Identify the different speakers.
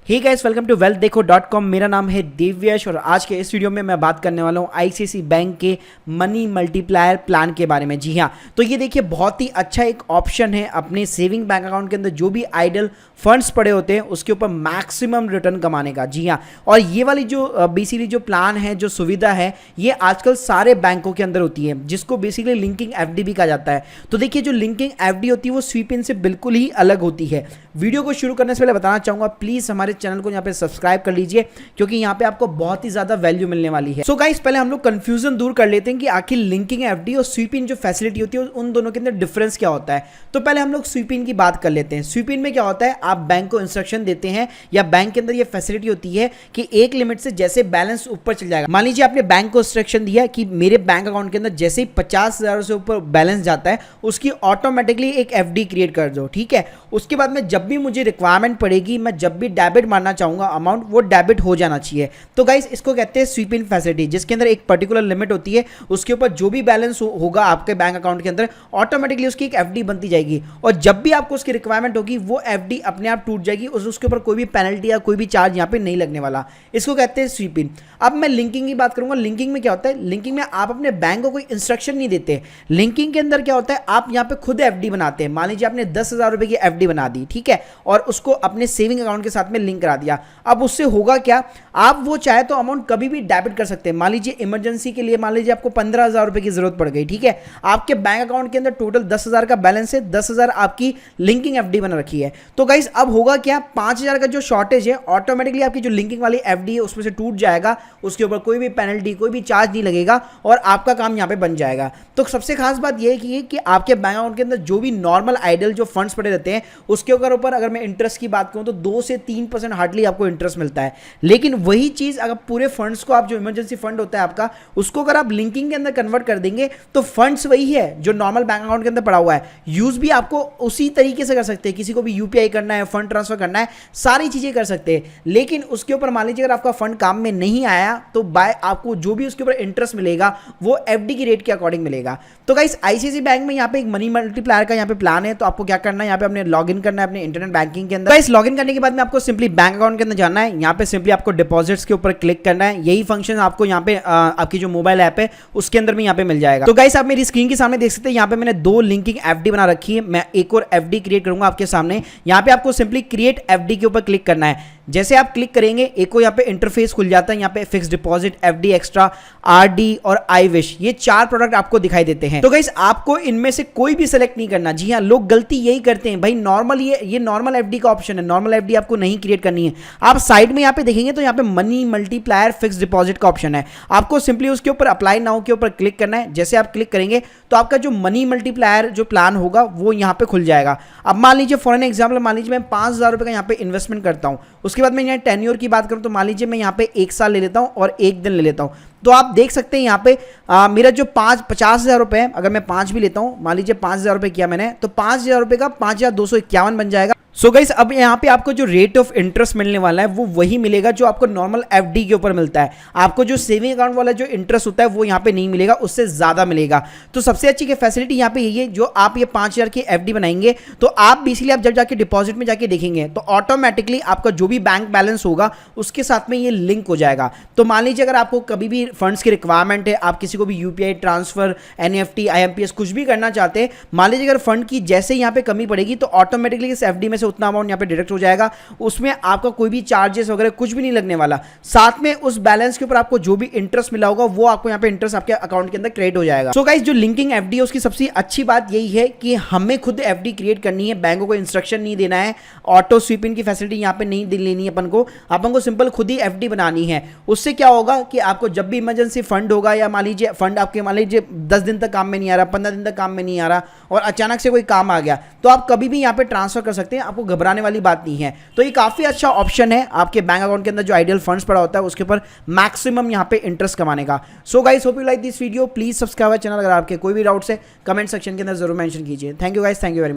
Speaker 1: Hey guys, welcome to wealthदेखो.com। मेरा नाम है दिव्यश और आज के इस वीडियो में मैं बात करने वाला हूँ आईसीआईसीआई बैंक के मनी मल्टीप्लायर प्लान के बारे में। जी हाँ, तो ये देखिए बहुत ही अच्छा एक ऑप्शन है अपने सेविंग बैंक अकाउंट के अंदर जो भी आइडल फंड्स पड़े होते हैं उसके ऊपर मैक्सिमम रिटर्न कमाने का। जी हाँ, और ये वाली जो बेसिकली जो प्लान है, जो सुविधा है, ये आजकल सारे बैंकों के अंदर होती है, जिसको बेसिकली लिंकिंग एफडी भी कहा जाता है। तो देखिए जो लिंकिंग एफडी होती है वो स्वीप इन से बिल्कुल ही अलग होती है। वीडियो को शुरू करने से पहले बताना चाहूंगा, प्लीज हमारे चैनल को यहाँ पे सब्सक्राइब कर लीजिए क्योंकि यहाँ पे आपको बहुत ही ज्यादा वैल्यू मिलने वाली है। सो गाइस, पहले हम लोग कंफ्यूजन दूर कर लेते हैं कि आखिर लिंकिंग एफडी और स्वीप इन जो फैसिलिटी होती है उन दोनों के अंदर डिफरेंस क्या होता है। तो पहले हम लोग स्वीप इन की बात कर लेते हैं। स्वीप इन में क्या होता है, आप बैंक को इंस्ट्रक्शन देते हैं या बैंक के अंदर ये फैसिलिटी होती है कि एक लिमिट से जैसे बैलेंस ऊपर चल जाएगा, मान लीजिए आपने बैंक को इंस्ट्रक्शन दिया कि मेरे बैंक अकाउंट के अंदर जैसे ही 50,000 से ऊपर बैलेंस जाता है उसकी ऑटोमेटिकली एक एफडी क्रिएट कर दो। ठीक है, उसके बाद में जब भी मुझे रिक्वायरमेंट पड़ेगी, मैं जब भी डेबिट मारना चाहूंगा अमाउंट, वो डेबिट हो जाना चाहिए। तो गाइस इसको कहते हैं स्वीप इन फैसिलिटी, जिसके अंदर एक पर्टिकुलर लिमिट होती है, उसके ऊपर जो भी बैलेंस होगा आपके बैंक अकाउंट के अंदर ऑटोमेटिकली उसकी एक एफडी बनती जाएगी और जब भी आपको उसकी रिक्वायरमेंट होगी वो एफडी अपने आप टूट जाएगी और उसके ऊपर कोई भी पेनल्टी या कोई भी चार्ज यहाँ पे नहीं लगने वाला। इसको कहते हैं स्वीप इन। अब मैं लिंकिंग की बात करूंगा। लिंकिंग में क्या होता है, लिंकिंग में आप अपने बैंक को कोई इंस्ट्रक्शन नहीं देते। लिंकिंग के अंदर क्या होता है, आप यहाँ पे खुद एफडी बनाते हैं। मान लीजिए आपने 10,000 रुपए की एफडी बना दी, ठीक है, और उसको अपने सेविंग अकाउंट के साथ में लिंक करा दिया। अब उससे होगा क्या, आप वो चाहे तो अमाउंट कभी भी डेबिट कर सकते हैं। मान लीजिए इमरजेंसी के लिए, मान लीजिए आपको 15,000 रुपए की जरूरत पड़ गई, ठीक है, आपके बैंक अकाउंट के अंदर टोटल 10,000 का बैलेंस है, 10,000 आपकी लिंकिंग एफडी बना रखी है। तो गाइस अब होगा क्या, 5,000 का जो शॉर्टेज है ऑटोमेटिकली आपकी जो लिंकिंग वाली एफडी है उसमें से टूट जाएगा, उसके ऊपर कोई भी पेनल्टी, कोई भी चार्ज नहीं लगेगा और आपका काम यहाँ पे बन जाएगा। तो सबसे खास बात यह है कि आपके बैंक अकाउंट के अंदर जो भी नॉर्मल आइडल जो फंड्स पड़े रहते हैं उसके ऊपर अगर मैं इंटरेस्ट की बात करूं तो 2 से 3% हार्डली आपको इंटरेस्ट मिलता है। लेकिन वही चीज अगर पूरे फंड्स को आप, जो इमरजेंसी फंड होता है आपका, उसको अगर आप लिंकिंग के अंदर कन्वर्ट कर देंगे तो फंड्स वही है जो नॉर्मल बैंक अकाउंट के अंदर पड़ा हुआ है, यूज भी आपको उसी तरीके से कर सकते हैं। किसी को भी यूपीआई करना है, फंड ट्रांसफर करना है, सारी चीजें कर सकते हैं। लेकिन उसके ऊपर मान लीजिए अगर आपका फंड काम में नहीं आया तो बाय आपको जो भी उसके ऊपर इंटरेस्ट मिलेगा वो एफडी की रेट के अकॉर्डिंग मिलेगा। तो गाइस आईसीआईसीआई बैंक में यहाँ पे एक मनी मल्टीप्लायर का यहाँ पे प्लान है। तो आपको क्या करना है, यहाँ पे अपने लॉगिन करना है अपने इंटरनेट बैंकिंग के अंदर। गाइस लॉगिन करने के बाद में आपको सिंपली बैंक अकाउंट के अंदर जाना है। यहाँ पे सिंपली आपको डिपॉजिट्स के ऊपर क्लिक करना है। यही फंक्शन आपको यहाँ पे आपकी जो मोबाइल ऐप है उसके अंदर भी यहाँ पे मिल जाएगा। तो गाइस आप मेरी स्क्रीन के सामने देख सकते हैं, यहाँ पे मैंने 2 लिंकिंग एफडी बना रखी है। मैं एक और एफडी क्रिएट करूंगा आपके सामने। यहाँ पे आपको सिंपली क्रिएट एफडी के ऊपर क्लिक करना है। जैसे आप क्लिक करेंगे एक को यहाँ पे इंटरफेस खुल जाता है। यहाँ पे fix deposit, FD extra, RD और आई विश, ये 4 प्रोडक्ट आपको दिखाई देते हैं। तो गाइस आपको इनमें से कोई भी सेलेक्ट नहीं करना। जी हाँ, लोग गलती यही करते हैं भाई, नॉर्मल ये नॉर्मल एफडी का ऑप्शन है, नॉर्मल एफडी आपको नहीं क्रिएट करनी है। आप साइड में यहाँ पे देखेंगे तो यहाँ पे मनी मल्टीप्लायर फिक्स डिपॉजिट का ऑप्शन है। आपको सिंपली उसके ऊपर अप्लाई नाउ के ऊपर क्लिक करना है। जैसे आप क्लिक करेंगे तो आपका जो मनी मल्टीप्लायर जो प्लान होगा वो यहाँ पे खुल जाएगा। अब मान लीजिए फॉर एन एग्जाम्पल, मान लीजिए मैं 5,000 रुपए का यहाँ पे इन्वेस्टमेंट करता हूँ। उसके बाद मैं यहाँ टेन्योर की बात करूँ तो मान लीजिए मैं यहाँ पे 1 साल ले लेता हूँ और 1 दिन ले लेता हूँ। तो आप देख सकते हैं यहाँ पे मेरा जो 50,000 रुपए है, अगर मैं 5 भी लेता हूँ, मान लीजिए 5,000 रुपए किया मैंने, तो 5,000 रुपए का 5,251 बन जाएगा। सो गाइस अब यहाँ पे आपको जो रेट ऑफ इंटरेस्ट मिलने वाला है वो वही मिलेगा जो आपको नॉर्मल एफडी के ऊपर मिलता है। आपको जो सेविंग अकाउंट वाला जो इंटरेस्ट होता है वो यहाँ पे नहीं मिलेगा, उससे ज्यादा मिलेगा। तो सबसे अच्छी फैसिलिटी यहाँ पे यही है, जो आप ये 5,000 की एफडी बनाएंगे तो आप बेसिकली आप जब जाके डिपॉजिट में जाके देखेंगे तो ऑटोमेटिकली आपका जो भी बैंक बैलेंस होगा उसके साथ में ये लिंक हो जाएगा। तो मान लीजिए अगर आपको कभी भी फंड्स की रिक्वायरमेंट है, आप किसी को भी यूपीआई ट्रांसफर, एनईएफटी, आईएमपीएस कुछ भी करना चाहते हैं, मान लीजिए अगर फंड की जैसे यहाँ पे कमी पड़ेगी तो ऑटोमेटिकली इस एफडी में से उतना अमाउंट यहाँ पे डिडक्ट हो जाएगा। उसमें आपका कोई भी चार्जेस वगैरह कुछ भी नहीं लगने वाला। साथ में उस बैलेंस के ऊपर आपको जो भी इंटरेस्ट मिला होगा वो आपको यहाँ पे इंटरेस्ट आपके अकाउंट के अंदर क्रेडिट हो जाएगा। सो गाइस जो लिंकिंग एफडी है उसकी सबसे अच्छी बात यही है कि हमें खुद एफडी क्रिएट करनी है, बैंकों को इंस्ट्रक्शन नहीं देना है, ऑटो स्वीप इन की फैसिलिटी यहाँ पे नहीं लेनी है अपन को सिंपल खुद ही एफडी बनानी है। उससे क्या होगा कि आपको जब भी इमरजेंसी फंड होगा या मान लीजिए फंड आपके मान लीजिए 10 दिन तक काम में नहीं आ रहा, 15 दिन तक काम में नहीं आ रहा और अचानक से कोई काम आ गया तो आप कभी भी यहाँ पे ट्रांसफर कर सकते हैं, आपको घबराने वाली बात नहीं है। तो ये काफी अच्छा ऑप्शन है आपके बैंक अकाउंट के अंदर जो आइडियल फंड्स पड़ा होता है उसके ऊपर मैक्सिमम यहाँ पे इंटरेस्ट कमाने का। So guys hope you like this video, please subscribe channel. अगर आपके कोई भी डाउट्स है कमेंट सेक्शन के अंदर जरूर मेंशन कीजिए। Thank you guys, thank you very much.